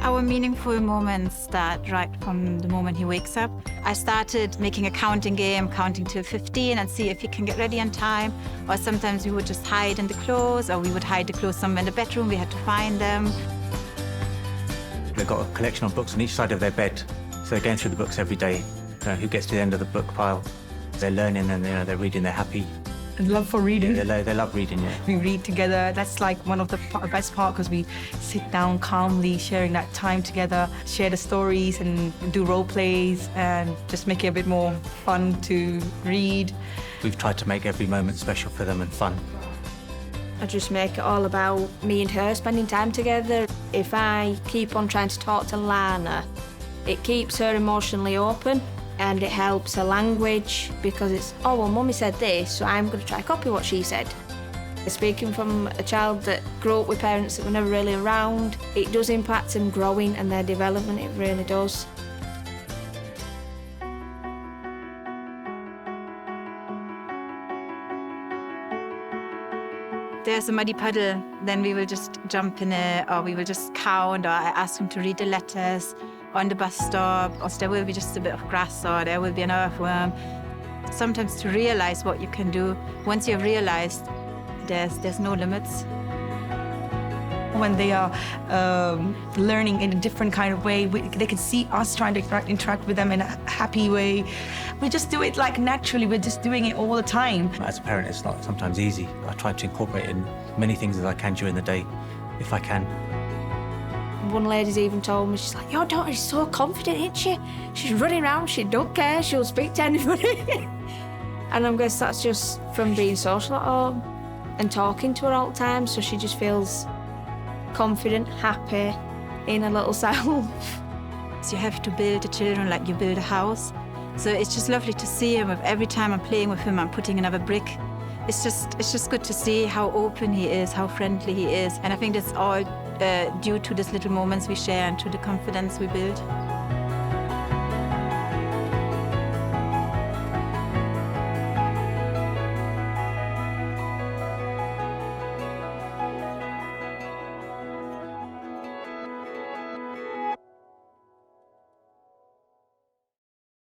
Our meaningful moments start right from the moment he wakes up. I started making a counting game, counting till 15 and see if he can get ready on time. Or sometimes we would just hide in the clothes, or we would hide the clothes somewhere in the bedroom. We had to find them. They've got a collection of books on each side of their bed. So they're going through the books every day. Who gets to the end of the book pile? They're learning and they're reading, they're happy. And love for reading. Yeah, they love reading, yeah. We read together. That's like one of the best part because we sit down calmly, sharing that time together, share the stories and do role plays and just make it a bit more fun to read. We've tried to make every moment special for them and fun. I just make it all about me and her spending time together. If I keep on trying to talk to Lana, it keeps her emotionally open and it helps her language because it's, oh, well, Mummy said this, so I'm going to try to copy what she said. Speaking from a child that grew up with parents that were never really around, it does impact them growing and their development, it really does. There's a muddy puddle, then we will just jump in it, or we will just count, or I ask him to read the letters on the bus stop, or there will be just a bit of grass, or there will be an earthworm. Sometimes to realize what you can do, once you've realized, there's no limits. When they are learning in a different kind of way, they can see us trying to interact with them in a happy way. We just do it like naturally, we're just doing it all the time. As a parent, it's not sometimes easy. I try to incorporate in many things as I can during the day, if I can. One lady's even told me, she's like, your daughter's so confident, isn't she? She's running around, she don't care, she'll speak to anybody. And I guess that's just from being social at home and talking to her all the time, so she just feels confident, happy in her little self. So you have to build the children like you build a house. So it's just lovely to see him. Every time I'm playing with him, I'm putting another brick. It's just good to see how open he is, how friendly he is. And I think that's all due to these little moments we share and to the confidence we build.